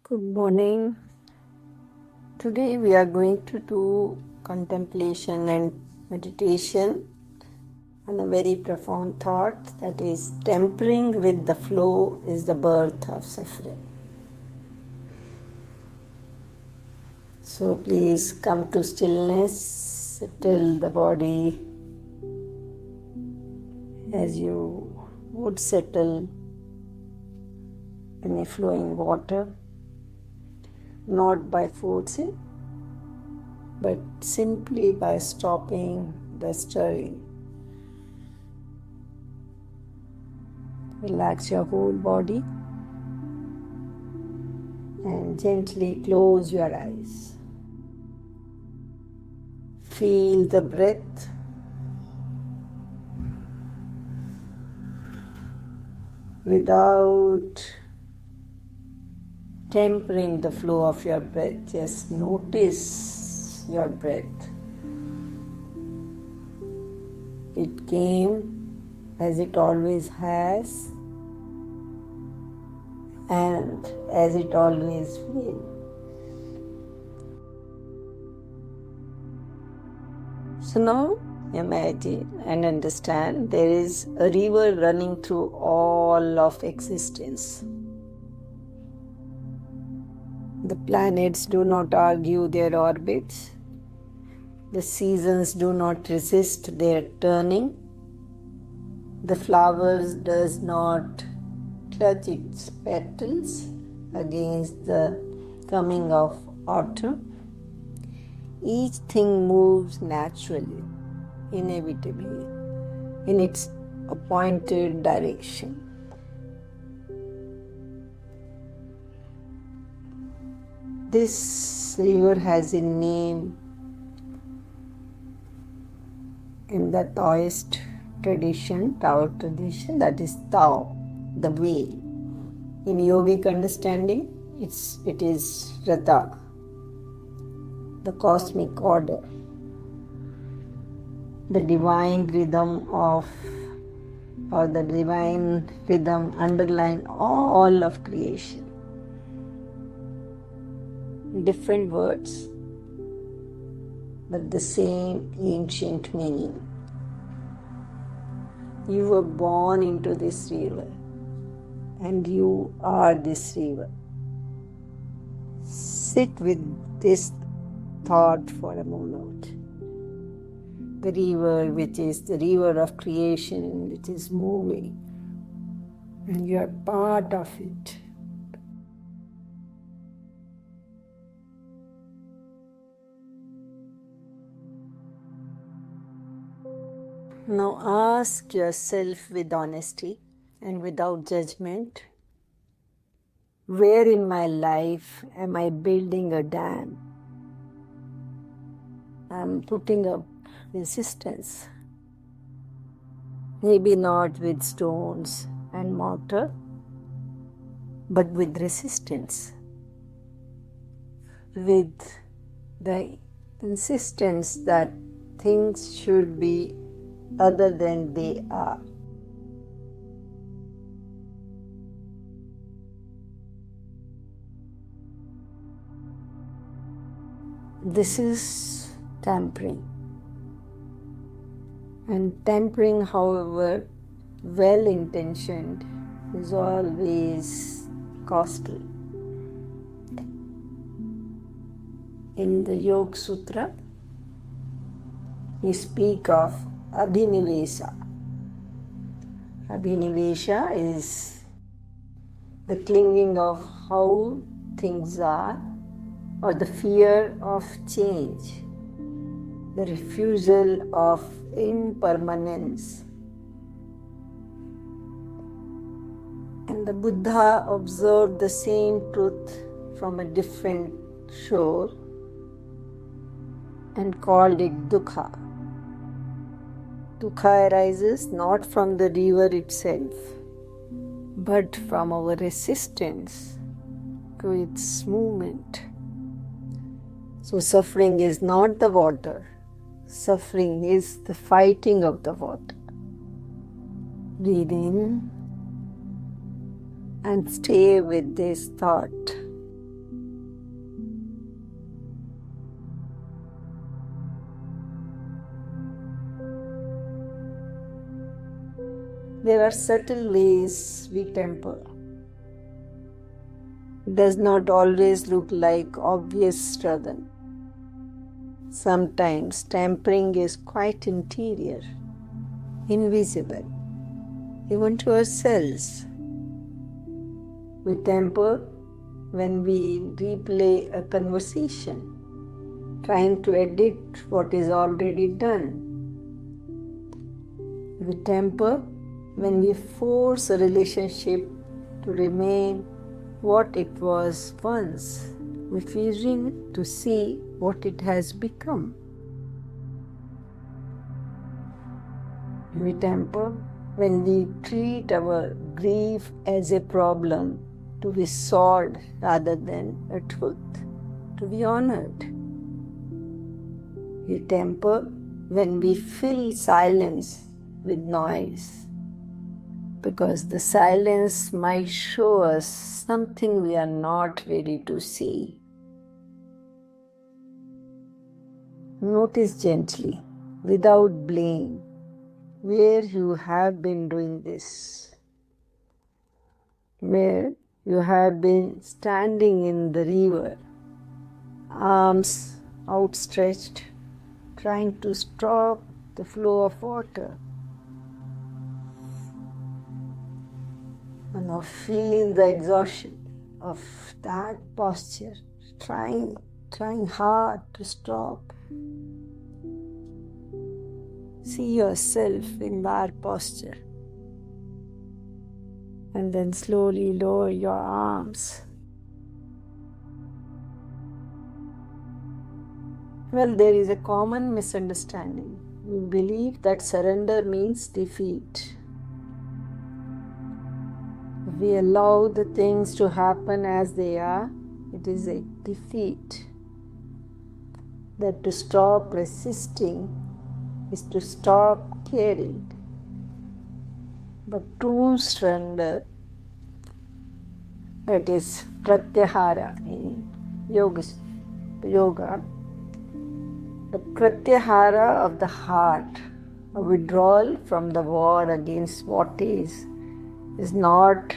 Good morning. Today we are going to do contemplation and meditation on a very profound thought, that is, tempering with the flow is the birth of suffering. So please come to stillness, settle the body as you would settle in a flowing water. Not by forcing, but simply by stopping the stirring. Relax your whole body and gently close your eyes. Feel the breath. Without tempering the flow of your breath, just notice your breath. It came as it always has and as it always will. So now imagine and understand there is a river running through all of existence. The planets do not argue their orbits. The seasons do not resist their turning. The flowers does not clutch its petals against the coming of autumn. Each thing moves naturally, inevitably, in its appointed direction. This river has a name in the Taoist tradition, Tao tradition, that is Tao, the way. In yogic understanding, it is Rata, the cosmic order, the divine rhythm the divine rhythm underlying all of creation. Different words, but the same ancient meaning. You were born into this river, and you are this river. Sit with this thought for a moment. The river, which is the river of creation, which is moving, and you are part of it. Now ask yourself with honesty and without judgment, where in my life am I building a dam? I'm putting up resistance. Maybe not with stones and mortar, but with resistance. With the insistence that things should be other than they are. This is tempering. And tempering, however well-intentioned, is always costly. In the Yoga Sutra, we speak of Abhinivesha. Abhinivesha is the clinging of how things are, or the fear of change, the refusal of impermanence. And the Buddha observed the same truth from a different shore and called it dukkha. Dukkha arises not from the river itself, but from our resistance to its movement. So suffering is not the water. Suffering is the fighting of the water. Breathe in and stay with this thought. There are subtle ways we temper. It does not always look like obvious struggle. Sometimes tempering is quite interior, invisible, even to ourselves. We temper when we replay a conversation, trying to edit what is already done. We temper when we force a relationship to remain what it was once, refusing to see what it has become. We temper when we treat our grief as a problem to be solved rather than a truth to be honored. We temper when we fill silence with noise, because the silence might show us something we are not ready to see. Notice gently, without blame, where you have been doing this, where you have been standing in the river, arms outstretched, trying to stop the flow of water. And now feel the exhaustion of that posture, trying hard to stop. See yourself in that posture. And then slowly lower your arms. Well, there is a common misunderstanding. We believe that surrender means defeat. If we allow the things to happen as they are, it is a defeat. That to stop resisting is to stop caring. But true surrender, that is pratyahara in yoga, the pratyahara of the heart, a withdrawal from the war against what is not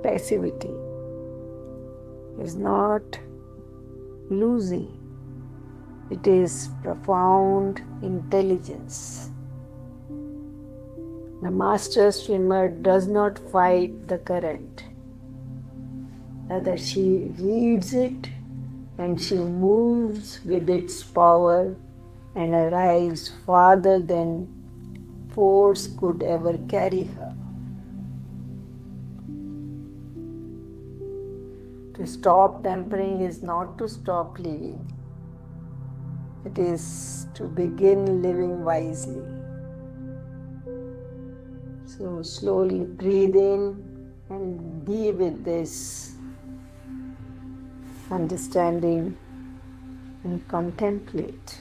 passivity, is not losing. It is profound intelligence. The master swimmer does not fight the current. Rather, she reads it and she moves with its power and arrives farther than force could ever carry her. To stop tempering is not to stop living. It is to begin living wisely. So slowly breathe in and be with this understanding and contemplate.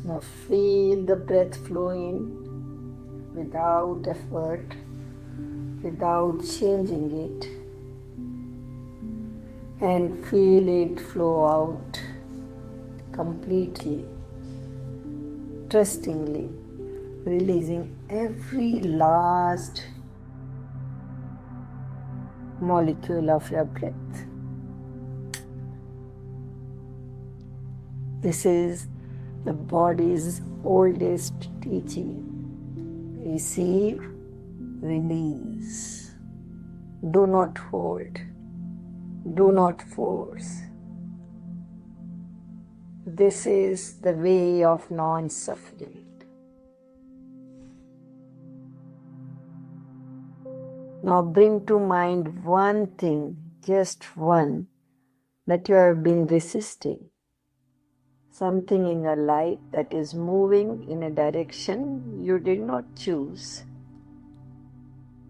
Now feel the breath flowing without effort, without changing it. And feel it flow out completely, trustingly, releasing every last molecule of your breath. This is the body's oldest teaching. Receive, release. Do not hold. Do not force. This is the way of non-suffering. Now bring to mind one thing, just one, that you have been resisting. Something in your life that is moving in a direction you did not choose.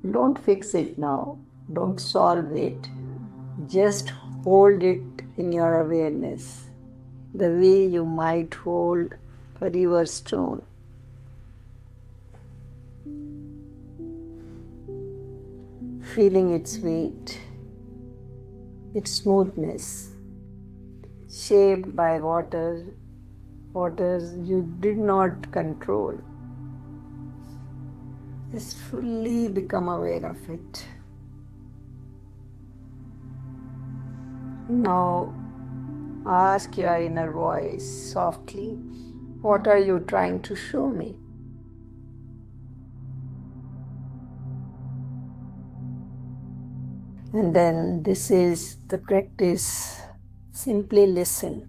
Don't fix it now. Don't solve it. Just hold it in your awareness, the way you might hold a river stone. Feeling its weight, its smoothness, shaped by waters you did not control. Just fully become aware of it. Now ask your inner voice softly, what are you trying to show me? And then this is the practice. Simply listen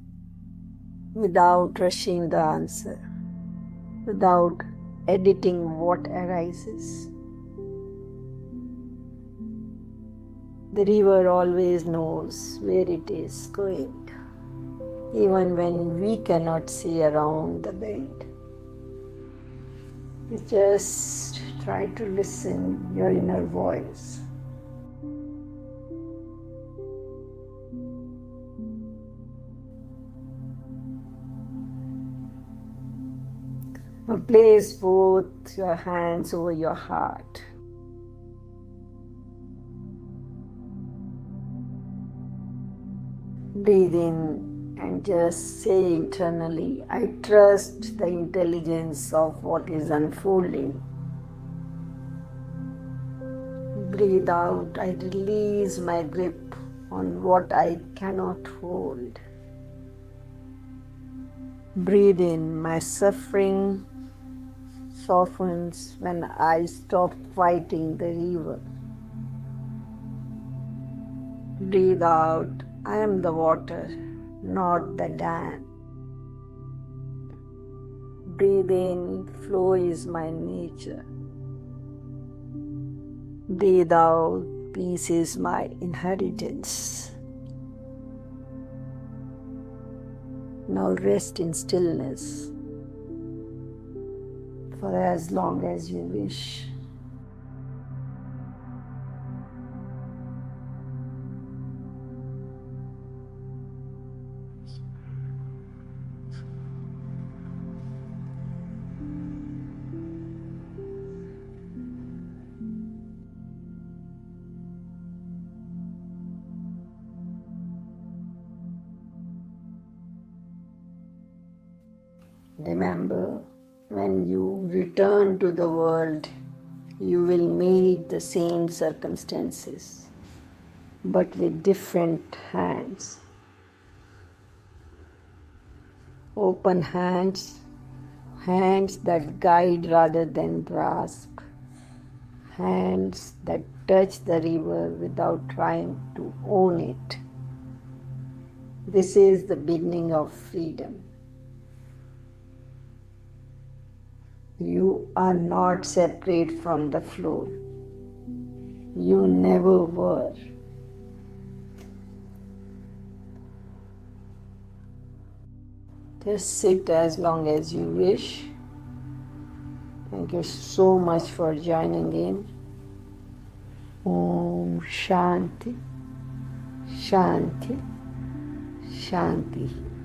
without rushing the answer, without editing what arises. The river always knows where it is going, even when we cannot see around the bend. You just try to listen your inner voice. Now place both your hands over your heart. Breathe in and just say internally, I trust the intelligence of what is unfolding. Breathe out, I release my grip on what I cannot hold. Breathe in, my suffering softens when I stop fighting the river. Breathe out, I am the water, not the dam. Breathe in, flow is my nature. Breathe out, peace is my inheritance. Now rest in stillness for as long as you wish. Remember, when you return to the world, you will meet the same circumstances, but with different hands. Open hands, hands that guide rather than grasp, hands that touch the river without trying to own it. This is the beginning of freedom. You are not separate from the flow. You never were. Just sit as long as you wish. Thank you so much for joining in. Om Shanti, Shanti, Shanti.